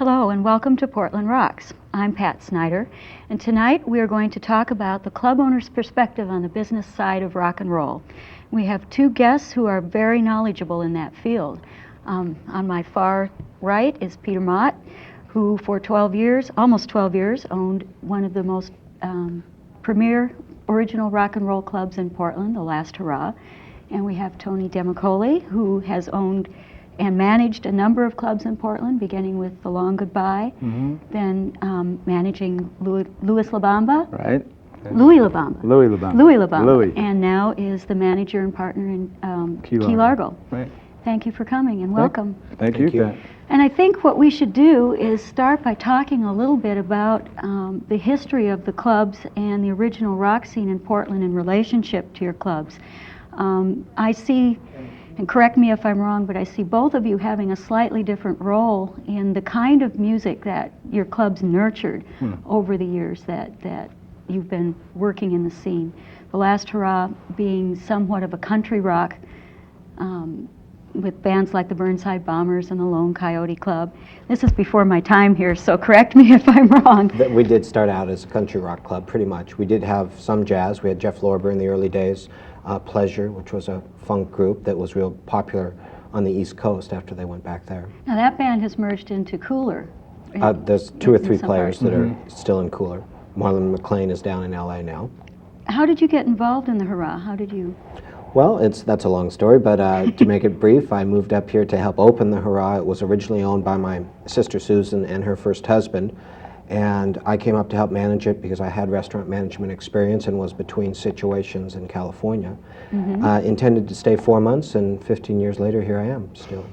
Hello and welcome to Portland Rocks. I'm Pat Snyder, and tonight we are going to talk about the club owner's perspective on the business side of rock and roll. We have two guests who are very knowledgeable in that field. On my far right is Peter Mott, who for 12 years, almost 12 years, owned one of the most premier original rock and roll clubs in Portland, the Last Hurrah. And we have Tony DeMicoli, who has owned and managed a number of clubs in Portland, beginning with The Long Goodbye, then managing Louis La Bamba. Right. Louis La Bamba. Louis La Bamba. Louis La Bamba. Louis. And now is the manager and partner in Key Largo. Right. Thank you for coming and welcome. Thank you, Pat. And I think what we should do is start by talking a little bit about the history of the clubs and the original rock scene in Portland in relationship to your clubs. I see, and correct me if I'm wrong, but I see both of you having a slightly different role in the kind of music that your clubs nurtured over the years that you've been working in the scene. The Last Hurrah being somewhat of a country rock with bands like the Burnside Bombers and the Lone Coyote Club. This is before my time here, so correct me if I'm wrong. We did start out as a country rock club, pretty much. We did have some jazz. We had Jeff Lorber in the early days. Pleasure, which was a funk group that was real popular on the East Coast after they went back there. Now that band has merged into Cooler. There's two or three players parts. that are still in Cooler. Marlon McLean is down in LA now. How did you get involved in the Hurrah? How did you? Well, that's a long story, but to make it brief, I moved up here to help open the Hurrah. It was originally owned by my sister Susan and her first husband. And I came up to help manage it because I had restaurant management experience and was between situations in California. Intended to stay 4 months, and 15 years later, here I am still.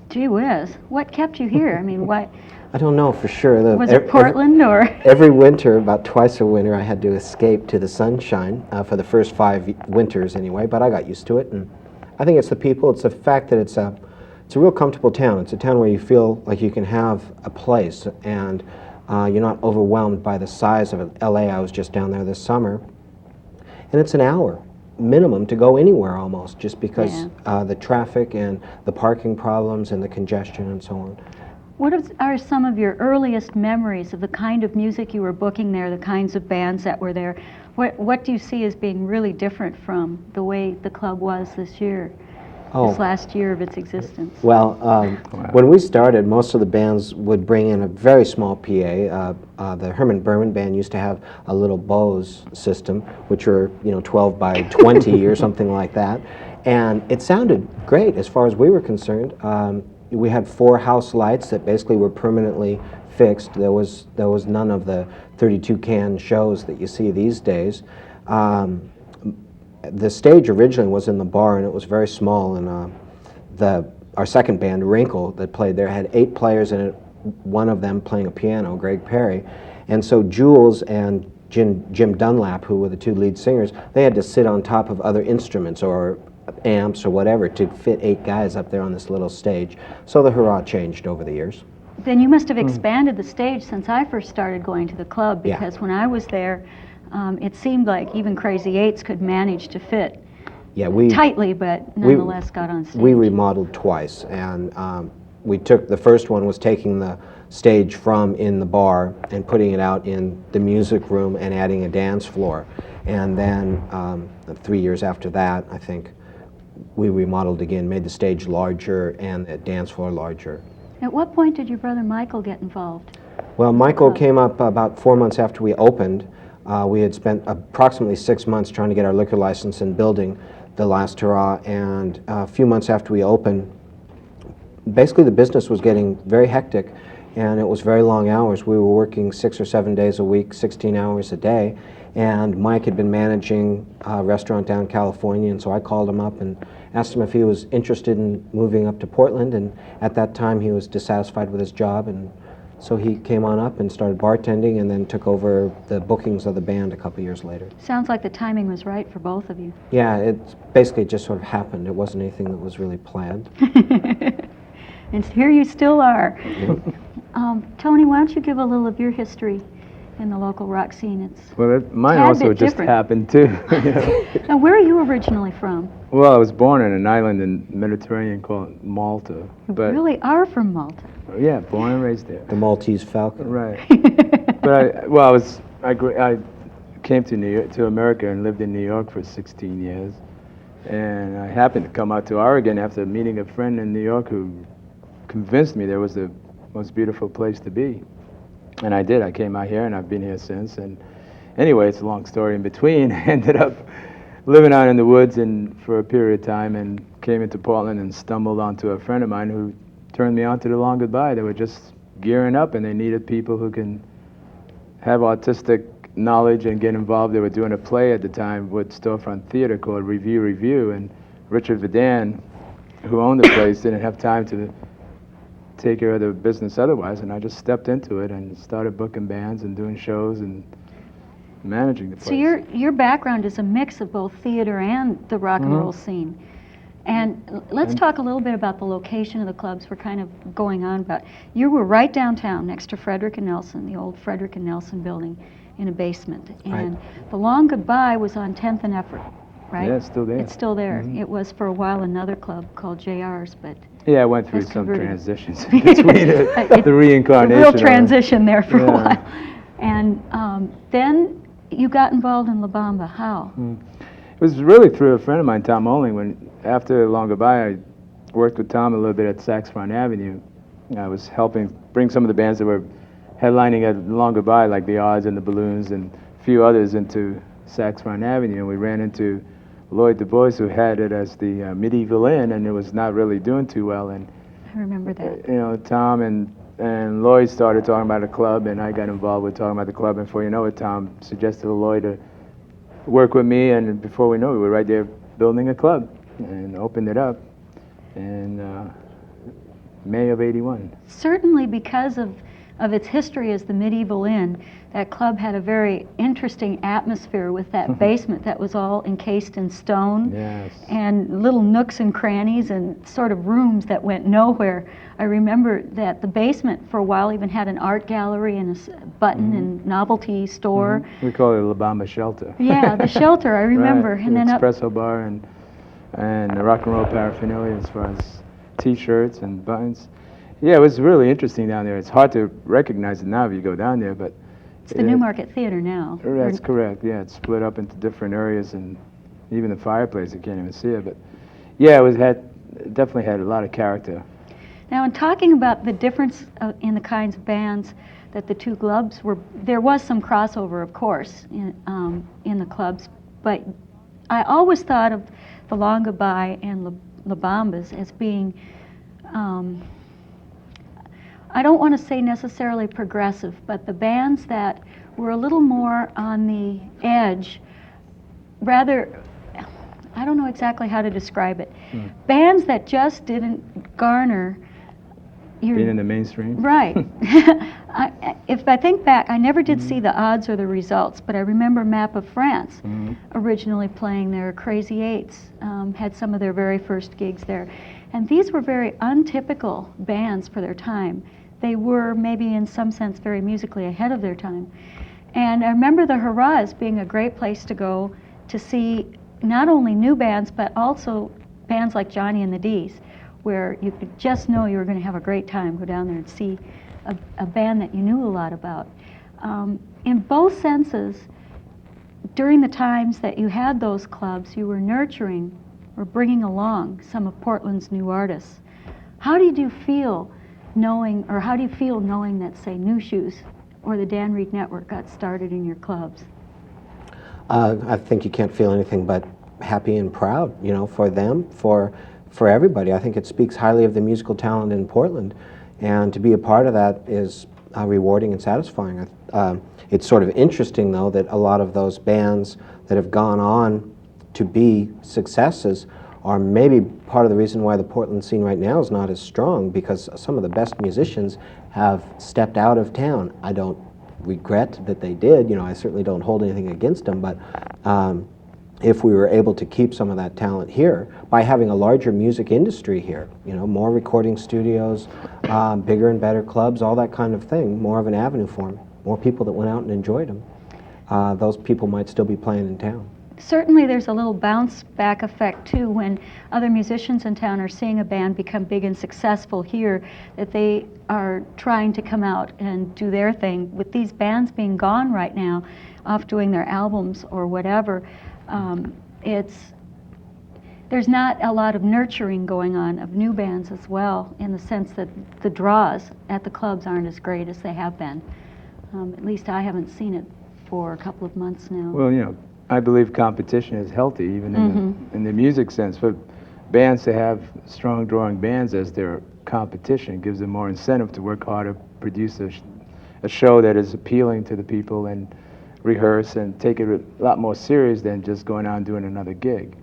Gee whiz, what kept you here? I mean, what? I don't know for sure. Was it Portland or? Every winter, about twice a winter, I had to escape to the sunshine for the first 5 winters anyway, but I got used to it. And I think it's the people, it's the fact that it's a real comfortable town. It's a town where you feel like you can have a place, and you're not overwhelmed by the size of it. LA, I was just down there this summer, and it's an hour minimum to go anywhere almost, just because the traffic and the parking problems and the congestion and so on. What are some of your earliest memories of the kind of music you were booking there, the kinds of bands that were there? What do you see as being really different from the way the club was this year? This last year of its existence? Well, when we started, most of the bands would bring in a very small PA. The Herman Berman band used to have a little Bose system, which were 12 by 20 or something like that, and it sounded great as far as we were concerned. We had 4 house lights that basically were permanently fixed. There was none of the 32 can shows that you see these days. The stage originally was in the bar, and it was very small, and our second band, Wrinkle, that played there had 8 players in it, one of them playing a piano, Greg Perry. And so Jules and Jim Dunlap, who were the 2 lead singers, they had to sit on top of other instruments or amps or whatever to fit 8 guys up there on this little stage. So the Hurrah changed over the years. Then you must have expanded the stage since I first started going to the club, because when I was there, it seemed like even Crazy Eights could manage to fit tightly, but nonetheless got on stage. We remodeled twice, and we took, the first one was taking the stage from in the bar and putting it out in the music room and adding a dance floor. And then 3 years after that, I think, we remodeled again, made the stage larger and the dance floor larger. At what point did your brother Michael get involved? Well, Michael came up about 4 months after we opened. We had spent approximately 6 months trying to get our liquor license and building the Last Hurrah, and a few months after we opened, basically the business was getting very hectic, and it was very long hours. We were working 6 or 7 days a week, 16 hours a day, and Mike had been managing a restaurant down in California, and so I called him up and asked him if he was interested in moving up to Portland, and at that time he was dissatisfied with his job, and so he came on up and started bartending and then took over the bookings of the band a couple years later. Sounds like the timing was right for both of you. Yeah, it basically just sort of happened. It wasn't anything that was really planned. And here you still are. Tony, why don't you give a little of your history in the local rock scene. It's Well, mine tad also bit just different. happened too. You know? Now, where are you originally from? Well, I was born on an island in the Mediterranean called Malta. You But really are from Malta. yeah, born and raised there. The Maltese Falcon. Right. But I came to New York, to America, and lived in New York for 16 years. And I happened to come out to Oregon after meeting a friend in New York who convinced me there was the most beautiful place to be. And I did. I came out here, and I've been here since. And anyway, it's a long story in between. I ended up living out in the woods and for a period of time, and came into Portland and stumbled onto a friend of mine who turned me on to the Long Goodbye. They were just gearing up, and they needed people who can have artistic knowledge and get involved. They were doing a play at the time with Storefront Theater called Review, and Richard Vidan, who owned the place, didn't have time to take care of the business otherwise, and I just stepped into it and started booking bands and doing shows and managing the place. So your background is a mix of both theater and the rock and roll scene. And let's talk a little bit about the location of the clubs we're kind of going on about. You were right downtown next to Frederick and Nelson, the old Frederick and Nelson building in a basement. And the Long Goodbye was on 10th and Effort, right? Yeah, it's still there. It's still there. It was for a while another club called JR's, but Yeah, I went through That's some converted. transitions in between the reincarnation. a real of it. transition there for a Yeah. while. And then you got involved in La Bamba. How? It was really through a friend of mine, Tom Oling. When after Long Goodbye, I worked with Tom a little bit at Sax Front Avenue. I was helping bring some of the bands that were headlining at Long Goodbye, like the Odds and the Balloons and a few others, into Sax Front Avenue. And we ran into Lloyd Du Bois, who had it as the Medieval Inn, and it was not really doing too well. And I remember that. you know, Tom and Lloyd started talking about a club, and I got involved with talking about the club. And before you know it, Tom suggested to Lloyd to work with me, and before we know it, we were right there building a club and opened it up in May of '81. Certainly because of its history as the Medieval Inn, that club had a very interesting atmosphere with that basement that was all encased in stone. Yes. And little nooks and crannies and sort of rooms that went nowhere. I remember that the basement for a while even had an art gallery and a button and novelty store. We call it La Bamba Shelter. Yeah, the shelter, I remember. Right. And then up, espresso bar and the rock and roll paraphernalia as far as T-shirts and buttons. Yeah, it was really interesting down there. It's hard to recognize it now if you go down there, but it's the Newmarket Theater now. That's correct. Yeah, it's split up into different areas, and even the fireplace, you can't even see it. But yeah, it definitely had a lot of character. Now, in talking about the difference in the kinds of bands that the two clubs were, there was some crossover, of course, in the clubs, but I always thought of the Long Goodbye and La Bambas as being, I don't want to say necessarily progressive, but the bands that were a little more on the edge, rather, I don't know exactly how to describe it, bands that just didn't garner your... Being in the mainstream? Right. If I think back, I never did see the odds or the results, but I remember Map of France originally playing there. Crazy Eights had some of their very first gigs there. And these were very untypical bands for their time. They were maybe in some sense very musically ahead of their time. And I remember the Hurrahs being a great place to go to see not only new bands, but also bands like Johnny and the D's, where you could just know you were going to have a great time, go down there and see a band that you knew a lot about. In both senses, during the times that you had those clubs, you were nurturing or bringing along some of Portland's new artists. How did you feel knowing, or how do you feel knowing that, say, New Shoes or the Dan Reed Network got started in your clubs? I think you can't feel anything but happy and proud, you know, for them, for everybody. I think it speaks highly of the musical talent in Portland, and to be a part of that is rewarding and satisfying. It's sort of interesting, though, that a lot of those bands that have gone on to be successes are maybe part of the reason why the Portland scene right now is not as strong, because some of the best musicians have stepped out of town. I don't regret that they did, you know, I certainly don't hold anything against them, but if we were able to keep some of that talent here by having a larger music industry here, you know, more recording studios, bigger and better clubs, all that kind of thing, more of an avenue for them, more people that went out and enjoyed them, those people might still be playing in town. Certainly there's a little bounce back effect too when other musicians in town are seeing a band become big and successful here, that they are trying to come out and do their thing. With these bands being gone right now, off doing their albums or whatever, there's not a lot of nurturing going on of new bands as well, in the sense that the draws at the clubs aren't as great as they have been. At least I haven't seen it for a couple of months now. Well, you know, I believe competition is healthy, even in the music sense. For bands to have strong drawing bands as their competition gives them more incentive to work harder, produce a show that is appealing to the people, and rehearse and take it a lot more serious than just going out and doing another gig.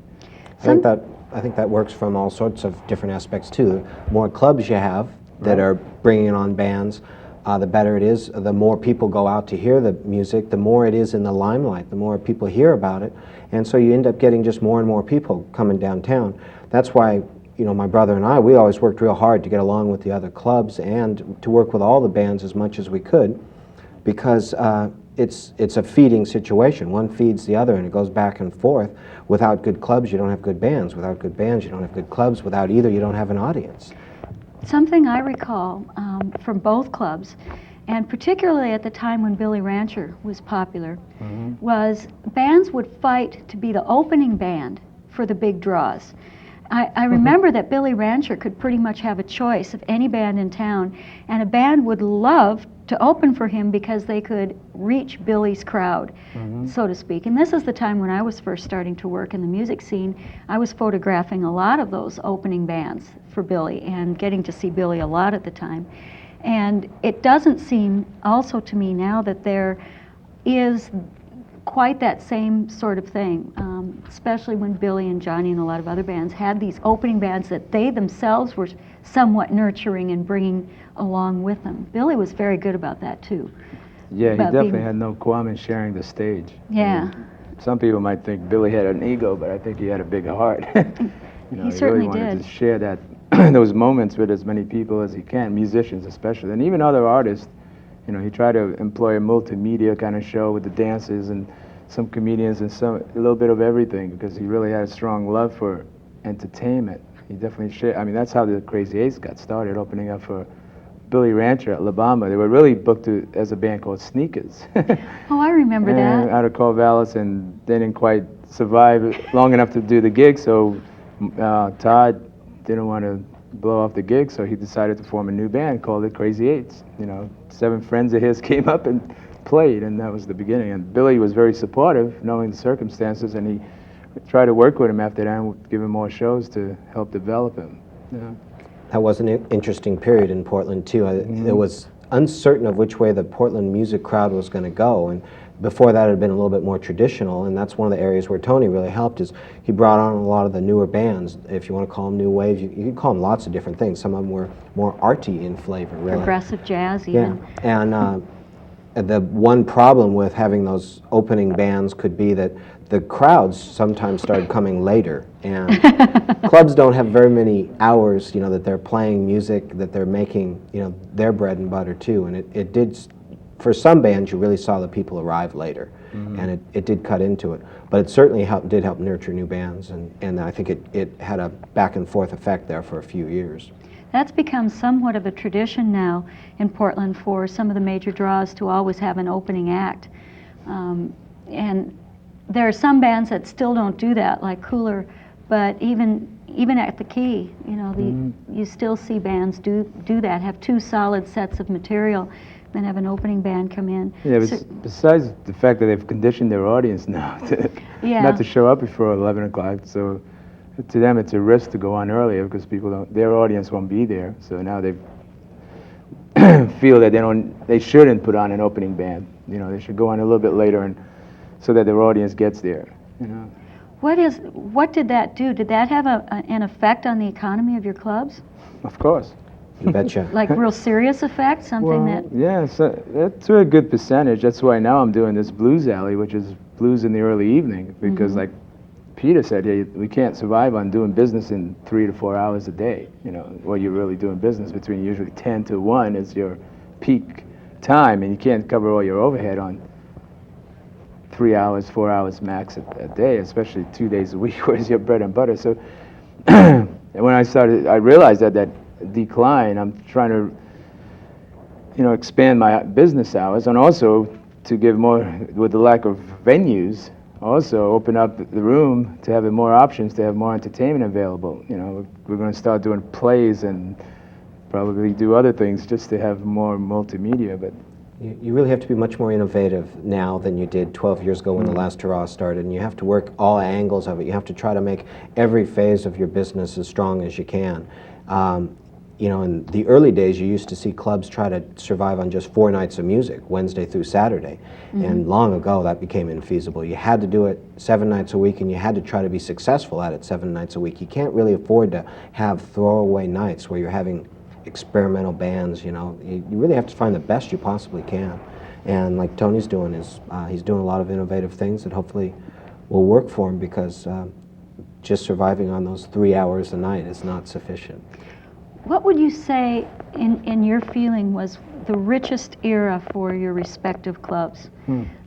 I think that works from all sorts of different aspects too. The more clubs you have that are bringing on bands, the better it is. The more people go out to hear the music, the more it is in the limelight, the more people hear about it, and so you end up getting just more and more people coming downtown. That's why, you know, my brother and I, we always worked real hard to get along with the other clubs and to work with all the bands as much as we could, because it's a feeding situation. One feeds the other, and it goes back and forth. Without good clubs, you don't have good bands. Without good bands, you don't have good clubs. Without either, you don't have an audience. Something I recall from both clubs, and particularly at the time when Billy Rancher was popular, was bands would fight to be the opening band for the big draws. I remember that Billy Rancher could pretty much have a choice of any band in town, and a band would love to open for him because they could reach Billy's crowd, so to speak. And this is the time when I was first starting to work in the music scene. I was photographing a lot of those opening bands for Billy and getting to see Billy a lot at the time. And it doesn't seem also to me now that there is quite that same sort of thing, especially when Billy and Johnny and a lot of other bands had these opening bands that they themselves were somewhat nurturing and bringing along with them. Billy was very good about that too. Yeah, he definitely had no qualm in sharing the stage. Yeah. Some people might think Billy had an ego, but I think he had a big heart. You know, He certainly really wanted did. to share that those moments with as many people as he can, musicians especially, and even other artists. You know, he tried to employ a multimedia kind of show with the dances and some comedians and a little bit of everything, because he really had a strong love for entertainment. He definitely shared. I mean, that's how the Crazy Eights got started, opening up for Billy Rancher at La Bamba. They were really booked as a band called Sneakers. Oh, I remember that. Out of Corvallis, and they didn't quite survive long enough to do the gig, so Todd didn't want to blow off the gig, so he decided to form a new band called the Crazy Eights. You know, 7 friends of his came up and played, and that was the beginning. And Billy was very supportive, knowing the circumstances, and he tried to work with him after that and give him more shows to help develop him. Yeah. That was an interesting period in Portland too. It was uncertain of which way the Portland music crowd was going to go, and before that it had been a little bit more traditional, and that's one of the areas where Tony really helped. Is he brought on a lot of the newer bands, if you want to call them new wave. You can call them lots of different things. Some of them were more arty in flavor, really. Progressive jazz even. Yeah, and the one problem with having those opening bands could be that the crowds sometimes started coming later, and clubs don't have very many hours, you know, that they're playing music, that they're making, you know, their bread and butter too. And it did, for some bands, you really saw the people arrive later, and it did cut into it. But it certainly did help nurture new bands, and I think it had a back and forth effect there for a few years. That's become somewhat of a tradition now in Portland for some of the major draws to always have an opening act. And there are some bands that still don't do that, like Cooler, but even at the Key, you know, you still see bands do that, have 2 solid sets of material, then have an opening band come in. Yeah, besides the fact that they've conditioned their audience now to not to show up before 11 o'clock, so to them it's a risk to go on earlier because their audience won't be there. So now they feel that they shouldn't put on an opening band. You know, they should go on a little bit later, and so that their audience gets there. You know. What did that do? Did that have an effect on the economy of your clubs? Of course. You betcha. Like real serious effect? Something that... Yeah, so that's a good percentage. That's why now I'm doing this blues alley, which is blues in the early evening, because like Peter said, hey, we can't survive on doing business in 3 to 4 hours a day. You know, well, you're really doing business between usually 10 to 1 is your peak time, and you can't cover all your overhead on 3 hours, 4 hours max a day, especially 2 days a week, where's your bread and butter. So and when I realized that decline, I'm trying to, expand my business hours, and also to give more, with the lack of venues, also open up the room to have more options, to have more entertainment available. We're going to start doing plays and probably do other things just to have more multimedia. But you really have to be much more innovative now than you did 12 years ago when the last hurrah started, and you have to work all angles of it. You have to try to make every phase of your business as strong as you can. In the early days, you used to see clubs try to survive on just 4 nights of music, Wednesday through Saturday. And long ago, that became infeasible. You had to do it 7 nights a week, and you had to try to be successful at it 7 nights a week. You can't really afford to have throwaway nights where you're having experimental bands. You really have to find the best you possibly can. And like Tony's doing, he's doing a lot of innovative things that hopefully will work for him, because just surviving on those 3 hours a night is not sufficient. What would you say, in your feeling, was the richest era for your respective clubs?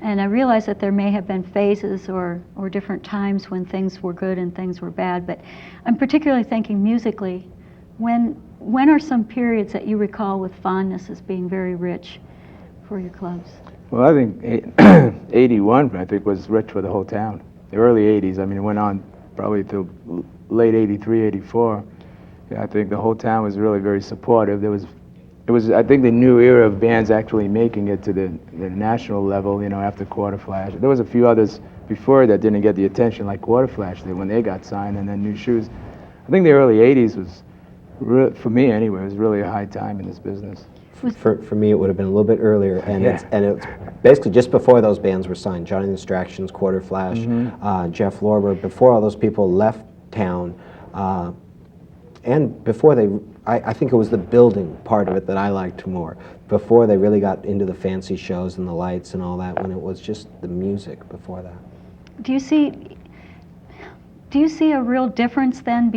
And I realize that there may have been phases or different times when things were good and things were bad, but I'm particularly thinking musically. When are some periods that you recall with fondness as being very rich for your clubs? Well, I think 81, I think, was rich for the whole town. The early 80s, I mean, it went on probably till late 83, 84. I think the whole town was really very supportive. It was, I think, the new era of bands actually making it to the national level, after Quarter Flash. There was a few others before that didn't get the attention, like Quarter Flash did when they got signed, and then New Shoes. I think the early 80s was, for me anyway, was really a high time in this business. For me, it would have been a little bit earlier, and it's basically just before those bands were signed. Johnny and the Distractions, Quarter Flash, Jeff Lorber, before all those people left town, and before I think it was the building part of it that I liked more, before they really got into the fancy shows and the lights and all that, when it was just the music before that. Do you see a real difference then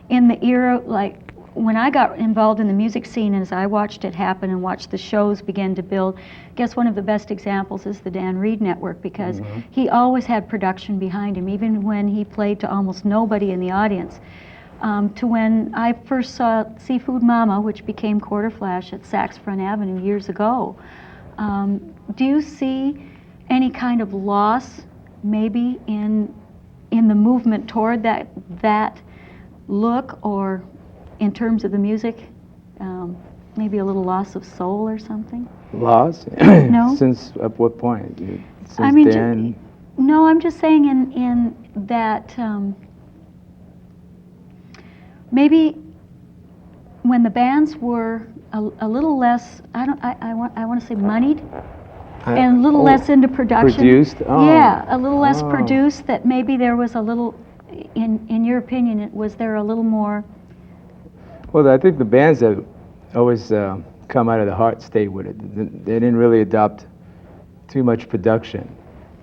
in the era, like when I got involved in the music scene, as I watched it happen and watched the shows begin to build? I guess one of the best examples is the Dan Reed Network, because he always had production behind him, even when he played to almost nobody in the audience. To when I first saw Seafood Mama, which became Quarter Flash at Saks Front Avenue years ago. Do you see any kind of loss maybe in the movement toward that look, or in terms of the music, maybe a little loss of soul or something? Loss? No. Since at what point? Since I mean, Dan? No, I'm just saying in that maybe when the bands were a little less, I want to say moneyed, and a little less into production. Produced? Oh. Yeah, a little less produced, that maybe there was a little, in your opinion, was there a little more? Well, I think the bands have always come out of the heart state with it. They didn't really adopt too much production,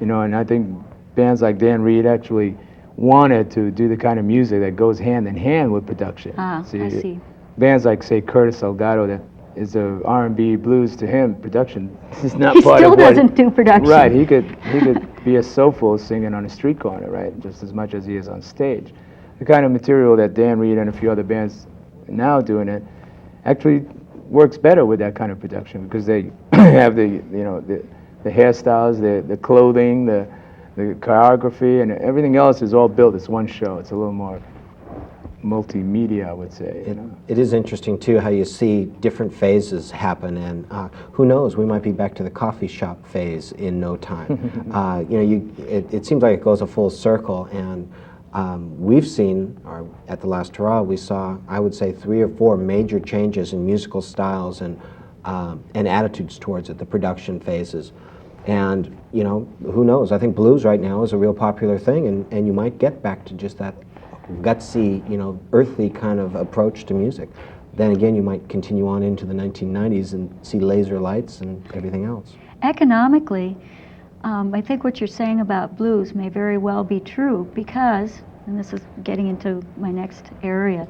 and I think bands like Dan Reed actually wanted to do the kind of music that goes hand in hand with production. I see. Bands like, say, Curtis Salgado, that is a R&B blues, to him, production is not He part still of what... doesn't do production. Right, he could be a soulful singing on a street corner, right, just as much as he is on stage. The kind of material that Dan Reed and a few other bands now doing it actually works better with that kind of production, because they have the hairstyles, the clothing, the choreography, and everything else is all built. It's one show. It's a little more multimedia, I would say. It is interesting too how you see different phases happen, and who knows, we might be back to the coffee shop phase in no time. It seems like it goes a full circle, and we've seen, or at the last hurrah, we saw, I would say, 3 or 4 major changes in musical styles and attitudes towards it, the production phases. And who knows? I think blues right now is a real popular thing, and you might get back to just that gutsy, earthy kind of approach to music. Then again, you might continue on into the 1990s and see laser lights and everything else. Economically, I think what you're saying about blues may very well be true, because and this is getting into my next area.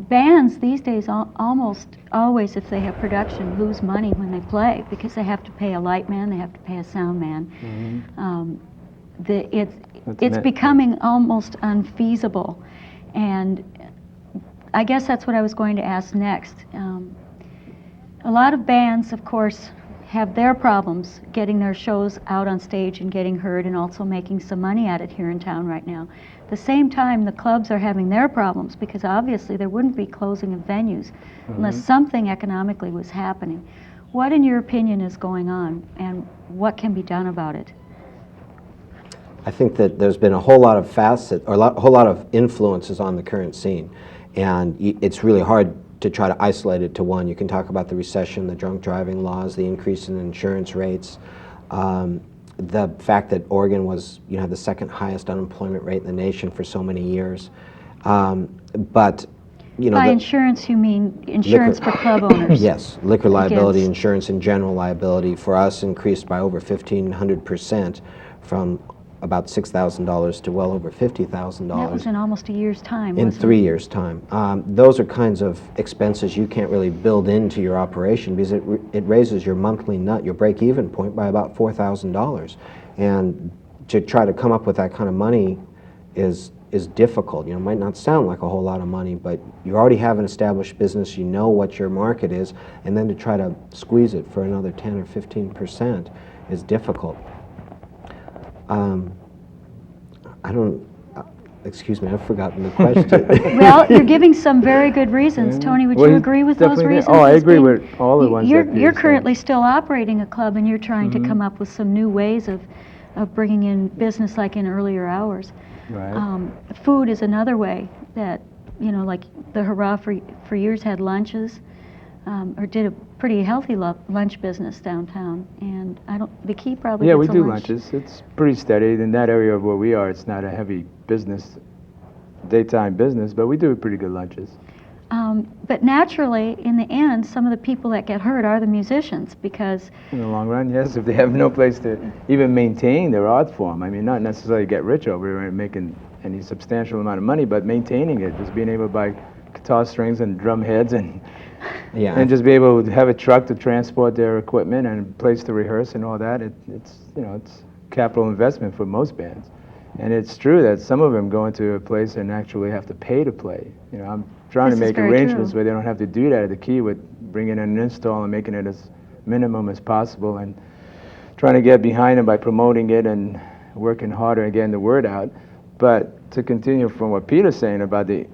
Bands these days almost always, if they have production, lose money when they play because they have to pay a light man, they have to pay a sound man. It's becoming almost unfeasible, and I guess that's what I was going to ask next. A lot of bands, of course, have their problems getting their shows out on stage and getting heard and also making some money at it here in town right now. At the same time, the clubs are having their problems because obviously there wouldn't be closing of venues unless something economically was happening. What, in your opinion, is going on and what can be done about it? I think that there's been a whole lot of whole lot of influences on the current scene, and it's really hard to try to isolate it to one. You can talk about the recession, the drunk driving laws, the increase in insurance rates, the fact that Oregon was, the second highest unemployment rate in the nation for so many years. But by insurance, you mean insurance for club owners? Yes, liquor liability insurance and general liability for us increased by over 1,500% from about $6,000 to well over $50,000. That was in almost a year's time, in wasn't 3 it? years' time. Those are kinds of expenses you can't really build into your operation because it raises your monthly your break-even point by about $4,000. And to try to come up with that kind of money is difficult. It might not sound like a whole lot of money, but you already have an established business, you know what your market is, and then to try to squeeze it for another 10 or 15% is difficult. Excuse me, I've forgotten the question. Well, you're giving some very good reasons. Tony, would you agree with those reasons? Oh, I agree with all the ones that You're currently still operating a club and you're trying to come up with some new ways of bringing in business like in earlier hours. Right. Food is another way that, like the Hurrah for years had lunches, or did a pretty healthy lunch business downtown. And the Key probably Yeah, gets we a do lunch. lunches. It's pretty steady. In that area of where we are, it's not a heavy business, daytime business, but we do pretty good lunches. But naturally, in the end, some of the people that get hurt are the musicians because... In the long run, yes, if they have no place to even maintain their art form. I mean, not necessarily get rich over it and making any substantial amount of money, but maintaining it, just being able to buy guitar strings and drum heads and just be able to have a truck to transport their equipment and a place to rehearse and all that. It's capital investment for most bands. And it's true that some of them go into a place and actually have to pay to play. I'm trying to make arrangements where they don't have to do that at the Key with bringing in an install and making it as minimum as possible and trying to get behind them by promoting it and working harder and getting the word out. But to continue from what Peter's saying about the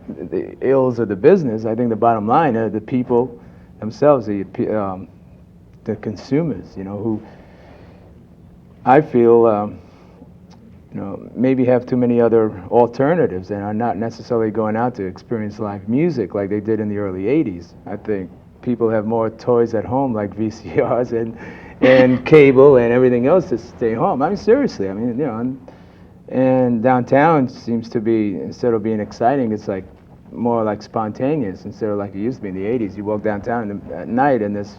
ills of the business, I think the bottom line are the people themselves, the consumers, who I feel maybe have too many other alternatives and are not necessarily going out to experience live music like they did in the early 80s. I think people have more toys at home like VCRs and cable and everything else to stay home. I mean, seriously, and downtown seems to be, instead of being exciting, it's like more like spontaneous instead of like it used to be in the 80s. You walk downtown at night and there's,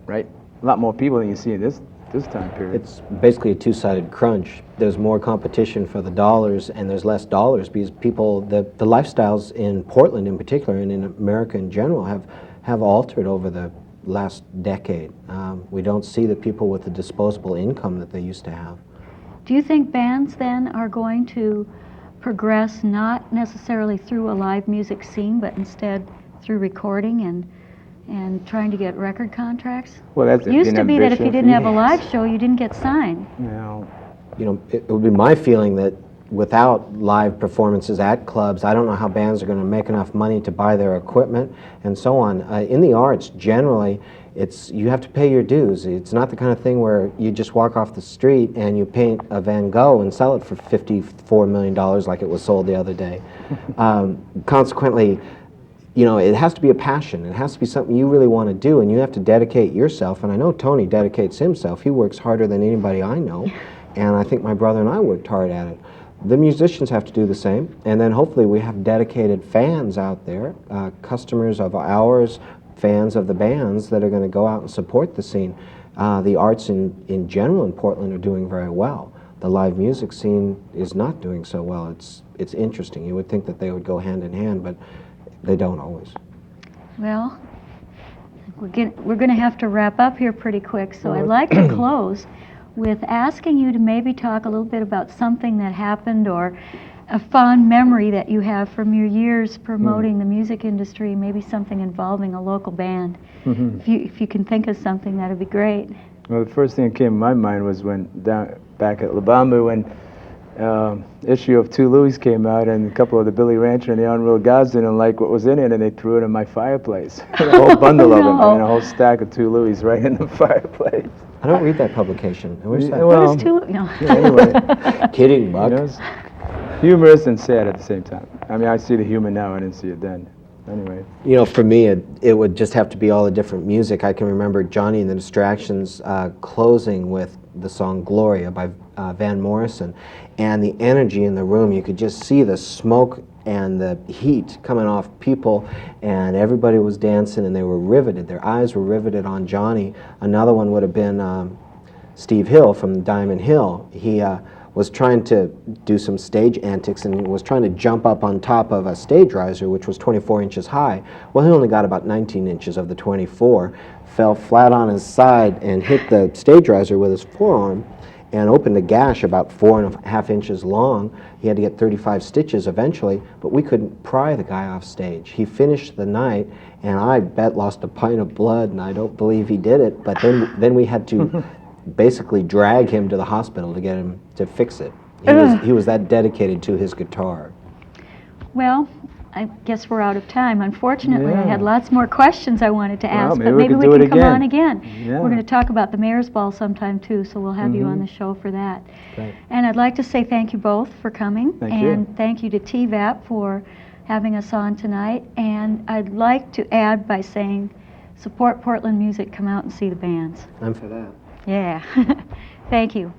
a lot more people than you see in this time period. It's basically a two-sided crunch. There's more competition for the dollars and there's less dollars because people, the lifestyles in Portland in particular and in America in general have altered over the last decade. We don't see the people with the disposable income that they used to have. Do you think bands then are going to progress not necessarily through a live music scene but instead through recording and trying to get record contracts? Well, that's it used to be that if you didn't have a live show, you didn't get signed. No. It would be my feeling that without live performances at clubs, I don't know how bands are going to make enough money to buy their equipment and so on. In the arts, generally, you have to pay your dues. It's not the kind of thing where you just walk off the street and you paint a Van Gogh and sell it for $54 million like it was sold the other day. Consequently, it has to be a passion. It has to be something you really want to do, and you have to dedicate yourself. And I know Tony dedicates himself. He works harder than anybody I know, and I think my brother and I worked hard at it. The musicians have to do the same, and then hopefully we have dedicated fans out there, customers of ours, fans of the bands that are going to go out and support the scene. The arts in general in Portland are doing very well. the live music scene is not doing so well. It's interesting. You would think that they would go hand in hand, but they don't always. Well, we're going to have to wrap up here pretty quick, so I'd like to close with asking you to maybe talk a little bit about something that happened or a fond memory that you have from your years promoting the music industry, maybe something involving a local band. If you can think of something, that'd be great. Well, the first thing that came to my mind was when back at Bamba, when issue of Two Louis came out, and a couple of the Billy Rancher and the Unreal Gods didn't like what was in it, and they threw it in my fireplace. A whole bundle of them, I mean, a whole stack of Two Louis right in the fireplace. I don't read that publication. Where's that? Well, What is Two? No. Anyway, Kidding, Buck. you know, it's humorous and sad at the same time. I mean, I see the humor now, I didn't see it then. Anyway. You know, for me, it would just have to be all the different music. I can remember Johnny and the Distractions closing with the song Gloria by Van Morrison, and the energy in the room, you could just see the smoke and the heat coming off people, and everybody was dancing, and they were riveted. Their eyes were riveted on Johnny. Another one would have been Steve Hill from Diamond Hill. He was trying to do some stage antics and was trying to jump up on top of a stage riser, which was 24 inches high. Well, he only got about 19 inches of the 24, fell flat on his side and hit the stage riser with his forearm and opened a gash about 4.5 inches long. He had to get 35 stitches eventually, but we couldn't pry the guy off stage. He finished the night, and I bet lost a pint of blood, and I don't believe he did it, but then we had to basically drag him to the hospital to get him to fix it. He was that dedicated to his guitar. Well, I guess we're out of time. Unfortunately, I had lots more questions I wanted to ask, maybe but we maybe could we do can it come again. on again. Yeah. We're going to talk about the Mayor's Ball sometime too, so we'll have you on the show for that. Great. And I'd like to say thank you both for coming. Thank you. And thank you to TVAP for having us on tonight. And I'd like to add by saying, support Portland music, come out and see the bands. I'm for that. Yeah. Thank you.